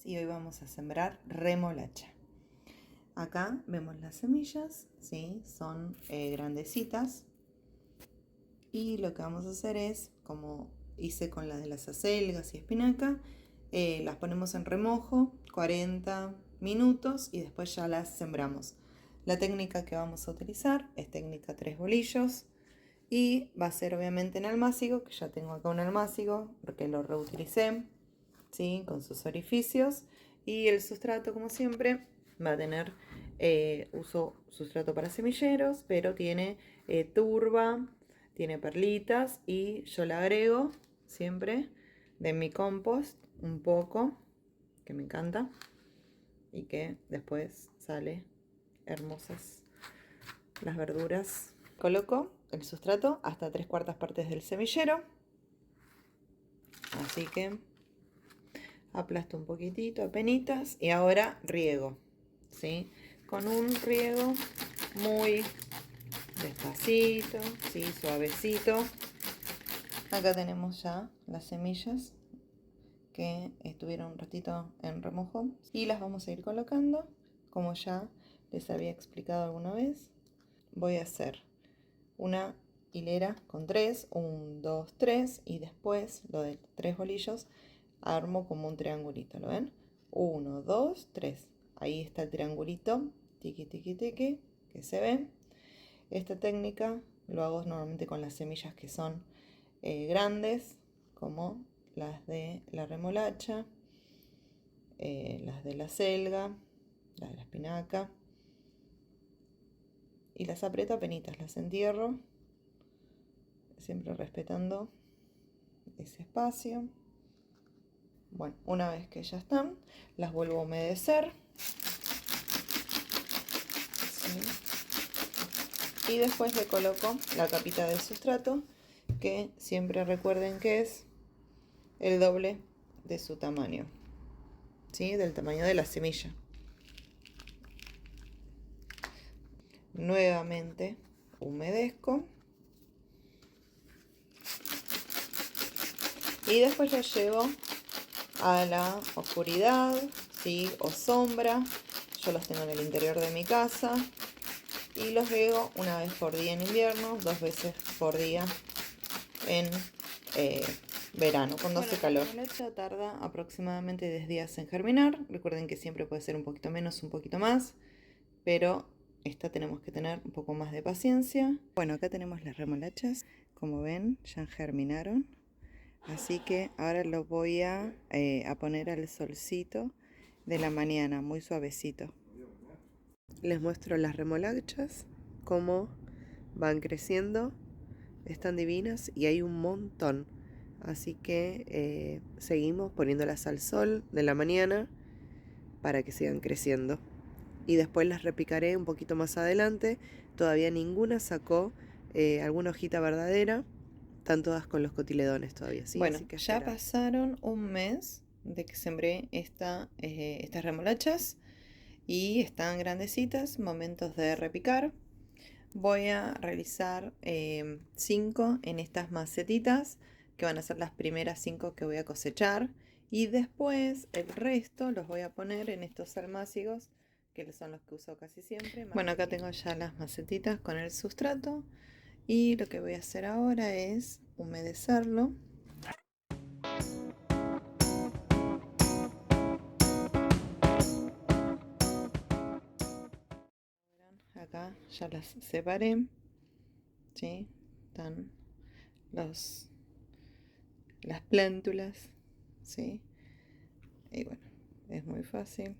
y hoy vamos a sembrar remolacha. Acá vemos las semillas, ¿sí? Son grandecitas. Y lo que vamos a hacer es, como hice con la de las acelgas y espinaca, las ponemos en remojo 40 minutos y después ya las sembramos. La técnica que vamos a utilizar es técnica 3 bolillos y va a ser obviamente en almácigo, que ya tengo acá un almácigo porque lo reutilicé, ¿sí? Con sus orificios, y el sustrato, como siempre, va a tener uso sustrato para semilleros, pero tiene turba, tiene perlitas, y yo le agrego siempre de mi compost un poco, que me encanta y que después sale hermosas las verduras. Coloco el sustrato hasta 3/4 partes del semillero, así que aplasto un poquitito, apenitas, y ahora riego, ¿sí? Con un riego muy despacito, ¿sí? Suavecito. Acá tenemos ya las semillas que estuvieron un ratito en remojo y las vamos a ir colocando, como ya les había explicado alguna vez. Voy a hacer una hilera con 3, 1, 2, 3, y después lo de 3 bolillos armo como un triangulito, ¿lo ven? 1, 2, 3. Ahí está el triangulito, tiqui, tiqui, tiqui, que se ve. Esta técnica lo hago normalmente con las semillas que son grandes, como las de la remolacha, las de la selga, las de la espinaca. Y las aprieto apenitas, las entierro, siempre respetando ese espacio. Bueno, una vez que ya están, las vuelvo a humedecer. ¿Sí? Y después le coloco la capita de sustrato, que siempre recuerden que es el doble de su tamaño, ¿sí? Del tamaño de la semilla. Nuevamente humedezco. Y después lo llevo a la oscuridad, ¿sí? O sombra. Yo los tengo en el interior de mi casa. Y los riego una vez por día en invierno, 2 veces por día en verano, cuando hace calor. La remolacha tarda aproximadamente 10 días en germinar. Recuerden que siempre puede ser un poquito menos, un poquito más, pero esta tenemos que tener un poco más de paciencia. Bueno, acá tenemos las remolachas. Como ven, ya germinaron. Así que ahora lo voy a poner al solcito de la mañana, muy suavecito. Les muestro las remolachas, cómo van creciendo. Están divinas y hay un montón. Así que seguimos poniéndolas al sol de la mañana para que sigan creciendo. Y después las repicaré un poquito más adelante. Todavía ninguna sacó alguna hojita verdadera. Están todas con los cotiledones todavía, ¿sí? Bueno, así que ya pasaron un mes de que sembré estas remolachas y están grandecitas, momentos de repicar. Voy a realizar 5 en estas macetitas, que van a ser las primeras 5 que voy a cosechar, y después el resto los voy a poner en estos almácigos, que son los que uso casi siempre. Bueno, acá tengo ya las macetitas con el sustrato, y lo que voy a hacer ahora es humedecerlo. Acá ya las separé, ¿sí? Están las plántulas, ¿sí? Y bueno, es muy fácil.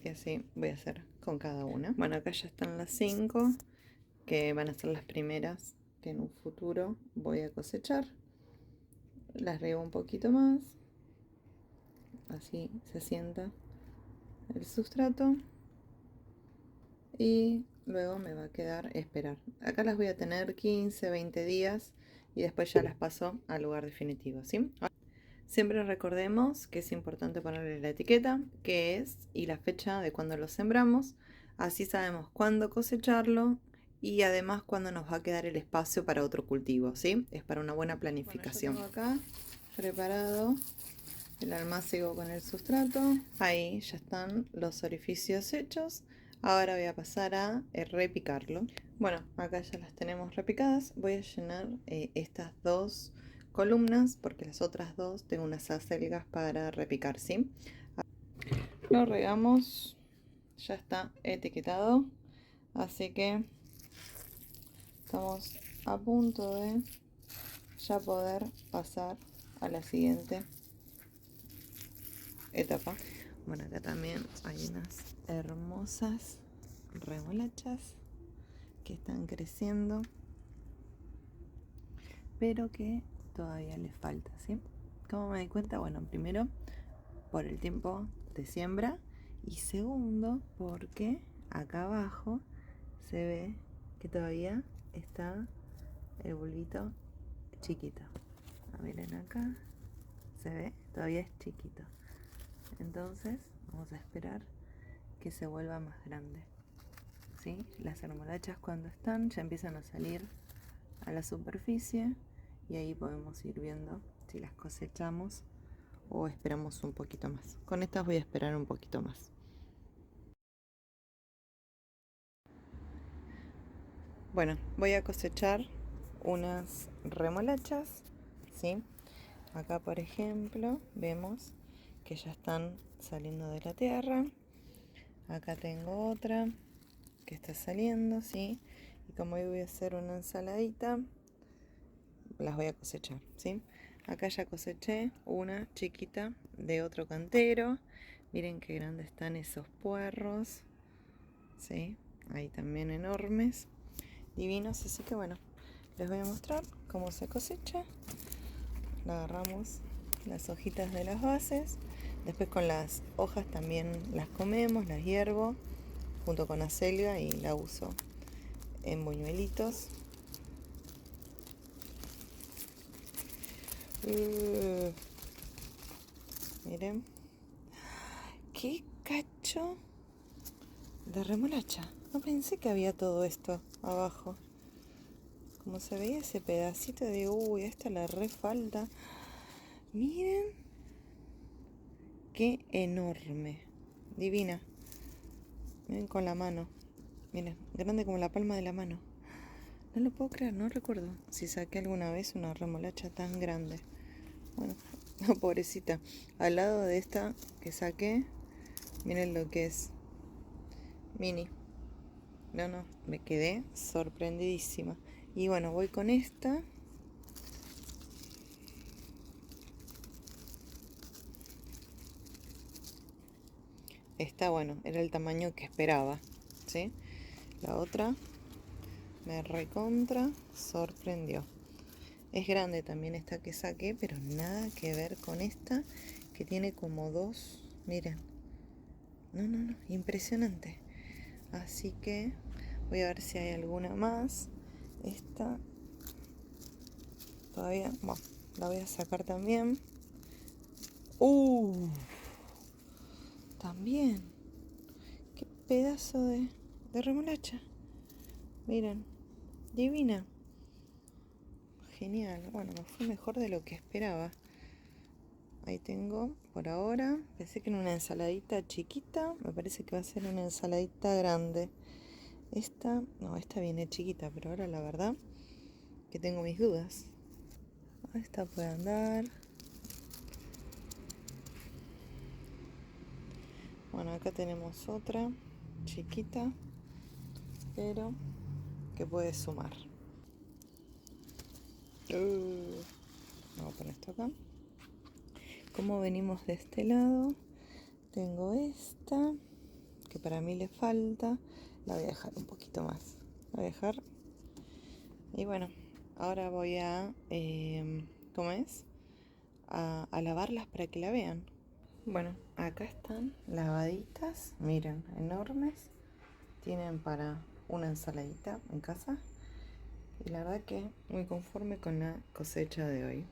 Y así voy a hacer con cada una. Bueno, acá ya están las 5, que van a ser las primeras que en un futuro voy a cosechar. Las riego un poquito más, así se sienta el sustrato, y luego me va a quedar esperar. Acá las voy a tener 15, 20 días y después ya las paso al lugar definitivo, ¿sí? Siempre recordemos que es importante ponerle la etiqueta, qué es, y la fecha de cuando lo sembramos. Así sabemos cuándo cosecharlo y además cuándo nos va a quedar el espacio para otro cultivo, ¿sí? Es para una buena planificación. Bueno, yo tengo acá preparado el almácigo con el sustrato. Ahí ya están los orificios hechos. Ahora voy a pasar a repicarlo. Bueno, acá ya las tenemos repicadas. Voy a llenar estas dos columnas porque las otras dos tengo unas acelgas para repicar, ¿sí? Lo regamos, ya está etiquetado, así que estamos a punto de ya poder pasar a la siguiente etapa. Bueno, acá también hay unas hermosas remolachas que están creciendo, pero que todavía les falta, ¿sí? ¿Cómo me di cuenta? Bueno, primero por el tiempo de siembra y segundo porque acá abajo se ve que todavía está el bulbito chiquito. Miren acá, se ve, todavía es chiquito. Entonces vamos a esperar que se vuelva más grande, ¿sí? Las remolachas cuando están ya empiezan a salir a la superficie y ahí podemos ir viendo si las cosechamos o esperamos un poquito más. Con estas voy a esperar un poquito más. Bueno, voy a cosechar unas remolachas, ¿sí? Acá, por ejemplo, vemos que ya están saliendo de la tierra. Acá tengo otra que está saliendo, ¿sí? Y como hoy voy a hacer una ensaladita, las voy a cosechar, ¿sí? Acá ya coseché una chiquita de otro cantero. Miren qué grandes están esos puerros, ¿sí? Ahí también enormes, divinos. Así que bueno, les voy a mostrar cómo se cosecha. La agarramos las hojitas de las bases. Después con las hojas también las comemos, las hiervo junto con acelga y la uso en buñuelitos. Miren, qué cacho de remolacha. No pensé que había todo esto abajo. Como se veía ese pedacito, digo, uy, a esta le re falta. Miren, qué enorme, divina. Miren con la mano. Miren, grande como la palma de la mano. No lo puedo creer, no recuerdo si saqué alguna vez una remolacha tan grande. Bueno, no, pobrecita. Al lado de esta que saqué, miren lo que es. Mini. No, me quedé sorprendidísima. Y bueno, voy con esta. Esta, bueno, era el tamaño que esperaba, ¿sí? La otra me recontra sorprendió. Es grande también esta que saqué, pero nada que ver con esta que tiene como dos. Miren. No, impresionante. Así que voy a ver si hay alguna más. Esta todavía, bueno, la voy a sacar también. También. Qué pedazo de remolacha. Miren, divina. Genial. Bueno, me fue mejor de lo que esperaba. Ahí tengo, por ahora. Pensé que era una ensaladita chiquita. Me parece que va a ser una ensaladita grande. Esta viene chiquita, pero ahora la verdad que tengo mis dudas. Esta puede andar. Bueno, acá tenemos otra chiquita, pero que puede sumar. Vamos a poner esto acá. Como venimos de este lado, tengo esta que para mí le falta. La voy a dejar un poquito más. La voy a dejar. Y bueno, ahora voy a ¿cómo es? A lavarlas para que la vean. Bueno, acá están lavaditas, miren, enormes. Tienen para una ensaladita en casa. Y la verdad que muy conforme con la cosecha de hoy.